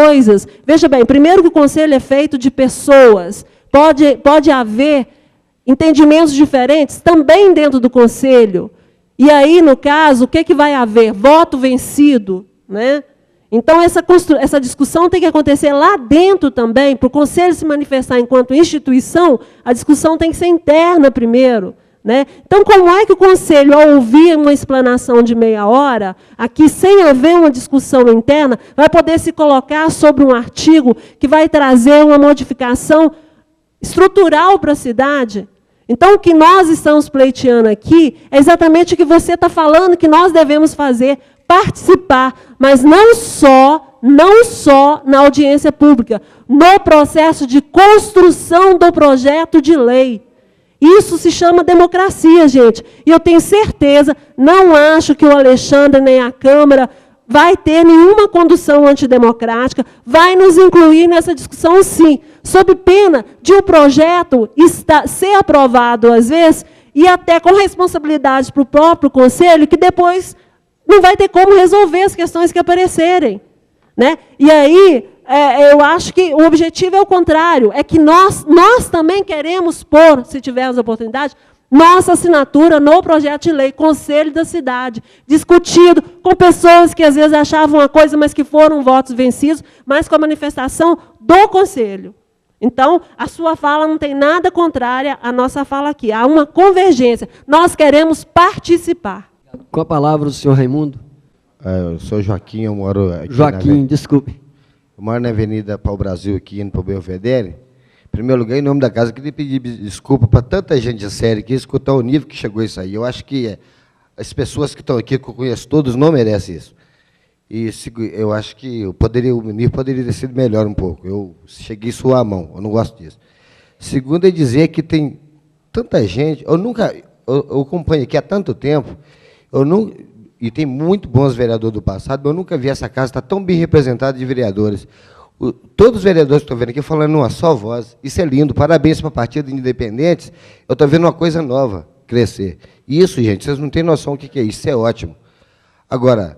coisas. Veja bem, primeiro que o conselho é feito de pessoas. Pode haver entendimentos diferentes também dentro do conselho. E aí, no caso, o que vai haver? Voto vencido, né? Então, essa discussão tem que acontecer lá dentro também, para o conselho se manifestar enquanto instituição, a discussão tem que ser interna primeiro. Né? Então, como é que o conselho, ao ouvir uma explanação de meia hora, aqui, sem haver uma discussão interna, vai poder se colocar sobre um artigo que vai trazer uma modificação estrutural para a cidade? Então, o que nós estamos pleiteando aqui é exatamente o que você está falando que nós devemos fazer, participar, mas não só na audiência pública, no processo de construção do projeto de lei. Isso se chama democracia, gente. E eu tenho certeza, não acho que o Alexandre nem a Câmara vai ter nenhuma condução antidemocrática, vai nos incluir nessa discussão, sim, sob pena de o projeto ser aprovado, às vezes, e até com responsabilidade para o próprio Conselho, que depois não vai ter como resolver as questões que aparecerem. Né? E aí, eu acho que o objetivo é o contrário, é que nós também queremos pôr, se tivermos a oportunidade, nossa assinatura no projeto de lei, Conselho da Cidade, discutido com pessoas que às vezes achavam uma coisa, mas que foram votos vencidos, mas com a manifestação do Conselho. Então, a sua fala não tem nada contrária à nossa fala aqui, há uma convergência, nós queremos participar. Com a palavra o senhor Raimundo. Eu sou Joaquim, eu moro aqui Joaquim, desculpe. Eu moro na Avenida Pau Brasil, aqui indo para o Belvedere. Em primeiro lugar, em nome da casa, eu queria pedir desculpa para tanta gente séria que escutar o nível que chegou isso aí. Eu acho que as pessoas que estão aqui, que eu conheço todos, não merecem isso. E eu acho que o ministro poderia ter sido melhor um pouco. Eu cheguei a suar a mão, eu não gosto disso. Segundo, é dizer que tem tanta gente, eu acompanho aqui há tanto tempo, e tem muito bons vereadores do passado, mas eu nunca vi essa casa estar tão bem representada de vereadores. Todos os vereadores que estão vendo aqui falando numa só voz, isso é lindo, parabéns para a Partido Independentes, eu estou vendo uma coisa nova crescer. Isso, gente, vocês não têm noção do que é isso, isso é ótimo. Agora,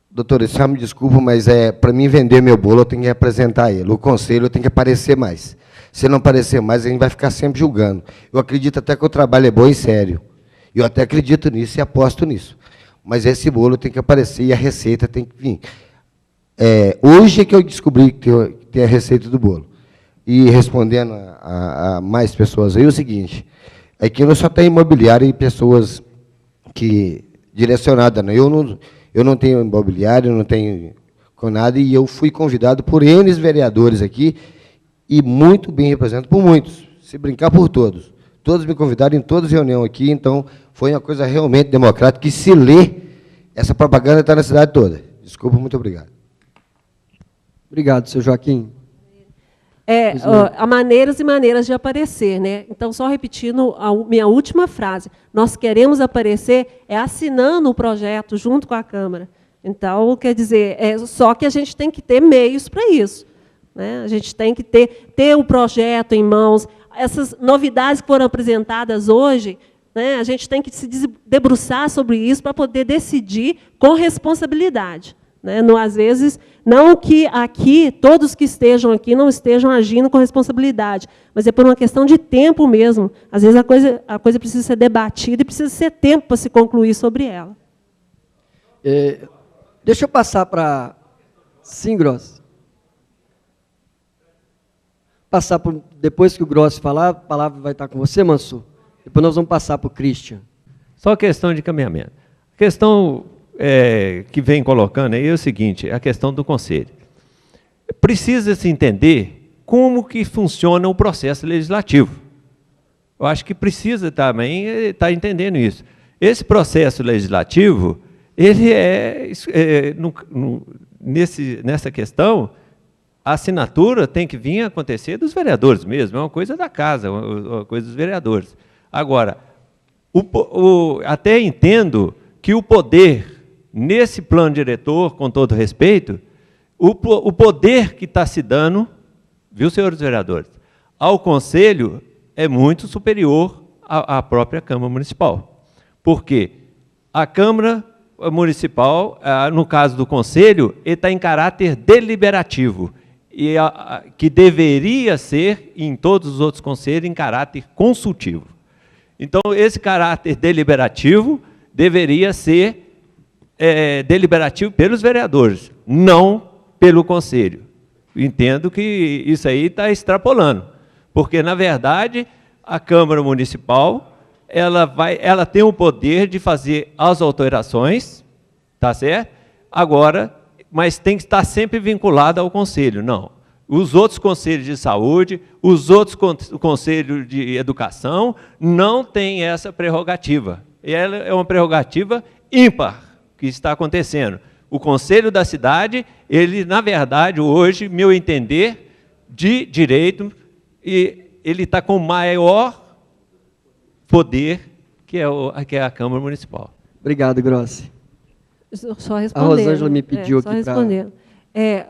doutora, só me desculpa, mas para mim vender meu bolo, eu tenho que apresentar ele, o conselho tem que aparecer mais. Se não aparecer mais, a gente vai ficar sempre julgando. Eu acredito até que o trabalho é bom e sério, eu até acredito nisso e aposto nisso. Mas esse bolo tem que aparecer e a receita tem que vir. Hoje é que eu descobri que tem a receita do bolo. E respondendo a mais pessoas aí, é o seguinte, é que não só tem imobiliário e pessoas direcionadas, né? Eu não tenho imobiliário, não tenho com nada, e eu fui convidado por N vereadores aqui, e muito bem representado por muitos, se brincar por todos. Todos me convidaram em todas as reuniões aqui, então foi uma coisa realmente democrática, que se lê, essa propaganda está na cidade toda. Desculpa, muito obrigado. Obrigado, senhor Joaquim. Há maneiras e maneiras de aparecer, né? Então, só repetindo a minha última frase, nós queremos aparecer assinando o projeto junto com a Câmara. Então, quer dizer, só que a gente tem que ter meios para isso. Né? A gente tem que ter o projeto em mãos. Essas novidades que foram apresentadas hoje, né, a gente tem que se debruçar sobre isso para poder decidir com responsabilidade. Né? Não, às vezes, não que aqui, todos que estejam aqui não estejam agindo com responsabilidade, mas é por uma questão de tempo mesmo. Às vezes a coisa precisa ser debatida e precisa ser tempo para se concluir sobre ela. Deixa eu passar para... Sim, Grossi. Depois que o Grossi falar, a palavra vai estar com você, Mansur. Depois nós vamos passar para o Christian. Só questão de caminhamento. A questão que vem colocando aí é o seguinte, a questão do conselho. Precisa-se entender como que funciona o processo legislativo. Eu acho que precisa também estar entendendo isso. Esse processo legislativo, ele nessa questão, a assinatura tem que vir a acontecer dos vereadores mesmo, é uma coisa da casa, uma coisa dos vereadores. Agora, até entendo que o poder, nesse plano diretor, com todo respeito, o poder que está se dando, viu, senhores vereadores, ao Conselho é muito superior à própria Câmara Municipal. Porque a Câmara municipal, no caso do conselho, ele está em caráter deliberativo, e que deveria ser, em todos os outros conselhos, em caráter consultivo. Então, esse caráter deliberativo deveria ser deliberativo pelos vereadores, não pelo conselho. Entendo que isso aí está extrapolando, porque, na verdade, a Câmara Municipal ela tem o poder de fazer as alterações, tá certo? Agora, mas tem que estar sempre vinculada ao conselho, não. Os outros conselhos de saúde, os outros conselhos de educação, não têm essa prerrogativa. E ela é uma prerrogativa ímpar que está acontecendo. O Conselho da Cidade, ele, na verdade, hoje, meu entender, de direito, ele está com maior poder que é a Câmara Municipal. Obrigado, Grossi. Só respondendo. A Rosângela me pediu só aqui para... respondendo. É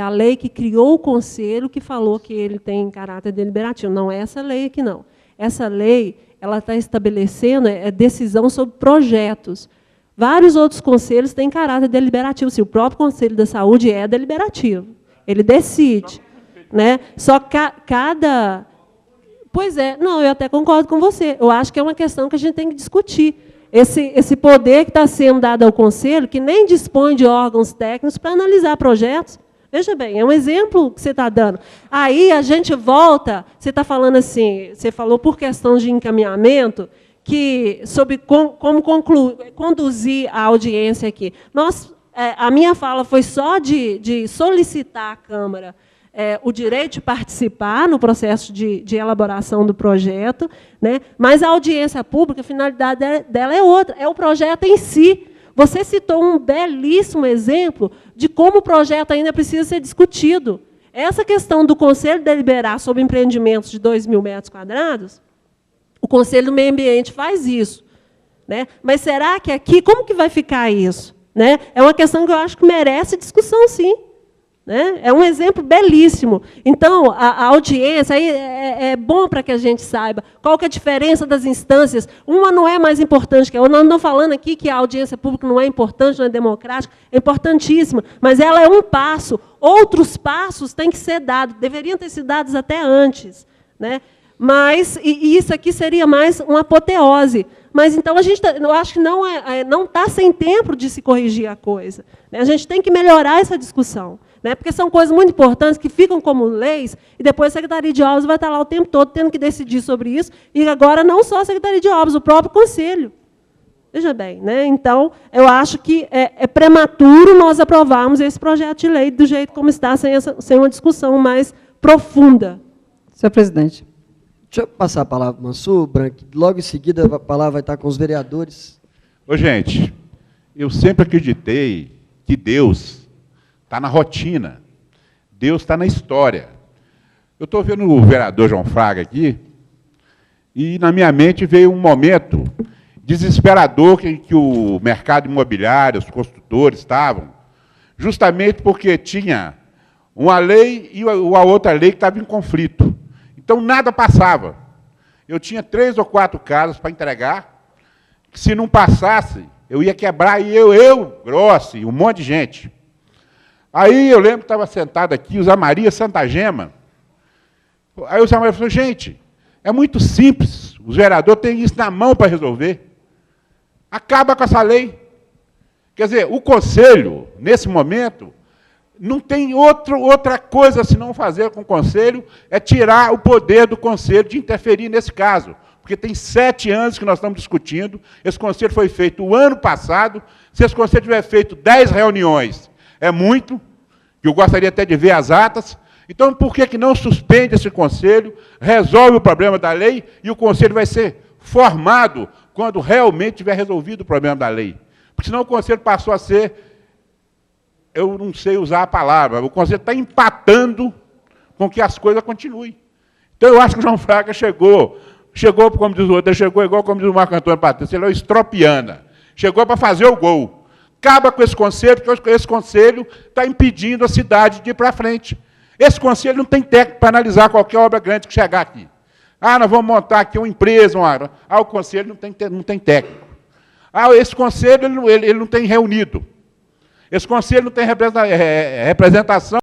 a lei que criou o Conselho que falou que ele tem caráter deliberativo. Não é essa lei aqui, não. Essa lei ela está estabelecendo decisão sobre projetos. Vários outros conselhos têm caráter deliberativo. Se o próprio Conselho da Saúde é deliberativo, ele decide, né? Só cada... Pois é, não, eu até concordo com você. Eu acho que é uma questão que a gente tem que discutir. Esse poder que está sendo dado ao Conselho, que nem dispõe de órgãos técnicos para analisar projetos. Veja bem, é um exemplo que você está dando. Aí a gente volta, você está falando assim, você falou por questão de encaminhamento, que sobre como conduzir a audiência aqui. A minha fala foi só de solicitar à Câmara o direito de participar no processo de elaboração do projeto, né? Mas a audiência pública, a finalidade dela é outra, é o projeto em si. Você citou um belíssimo exemplo de como o projeto ainda precisa ser discutido. Essa questão do Conselho deliberar sobre empreendimentos de 2.000 metros quadrados, o Conselho do Meio Ambiente faz isso, né? Mas será que aqui, como que vai ficar isso? Né? É uma questão que eu acho que merece discussão, sim. Né? É um exemplo belíssimo. Então, a audiência aí é bom para que a gente saiba qual que é a diferença das instâncias. Uma não é mais importante que a outra. Nós não estamos falando aqui que a audiência pública não é importante, não é democrática, é importantíssima, mas ela é um passo. Outros passos têm que ser dados, deveriam ter sido dados até antes. Né? Mas isso aqui seria mais uma apoteose. Mas, então, eu acho que não está sem tempo de se corrigir a coisa. Né? A gente tem que melhorar essa discussão. Né? Porque são coisas muito importantes que ficam como leis, e depois a Secretaria de Obras vai estar lá o tempo todo tendo que decidir sobre isso, e agora não só a Secretaria de Obras, o próprio Conselho. Veja bem, né? Então, eu acho que é prematuro nós aprovarmos esse projeto de lei do jeito como está, sem uma discussão mais profunda. Senhor presidente. Deixa eu passar a palavra para o Mansur, Branco. Logo em seguida, a palavra vai estar com os vereadores. Ô, gente, eu sempre acreditei que Deus está na rotina, Deus está na história. Eu estou vendo o vereador João Fraga aqui, e na minha mente veio um momento desesperador que o mercado imobiliário, os construtores estavam, justamente porque tinha uma lei e a outra lei que estava em conflito. Então, nada passava. Eu tinha 3 ou 4 casas para entregar, que se não passasse, eu ia quebrar, e Grossi, um monte de gente. Aí eu lembro que estava sentado aqui o Zé Maria Santa Gema. Aí o Zé Maria falou, gente, é muito simples, os vereadores têm isso na mão para resolver. Acaba com essa lei. Quer dizer, o Conselho, nesse momento, não tem outra coisa senão fazer com o Conselho, é tirar o poder do Conselho de interferir nesse caso. Porque tem 7 anos que nós estamos discutindo, esse Conselho foi feito o ano passado, se esse Conselho tiver feito 10 reuniões, é muito, que eu gostaria até de ver as atas. Então, por que não suspende esse Conselho, resolve o problema da lei, e o Conselho vai ser formado quando realmente tiver resolvido o problema da lei? Porque senão o Conselho passou a ser, eu não sei usar a palavra, o Conselho está empatando com que as coisas continuem. Então, eu acho que o João Fraga chegou, como diz o outro, chegou igual como diz o Marco Antônio Patrício, ele é o estropiana, chegou para fazer o gol. Acaba com esse Conselho, porque esse Conselho está impedindo a cidade de ir para frente. Esse Conselho não tem técnico para analisar qualquer obra grande que chegar aqui. Ah, nós vamos montar aqui uma empresa, o Conselho não tem técnico. Ah, esse conselho ele não tem reunido. Esse conselho não tem representação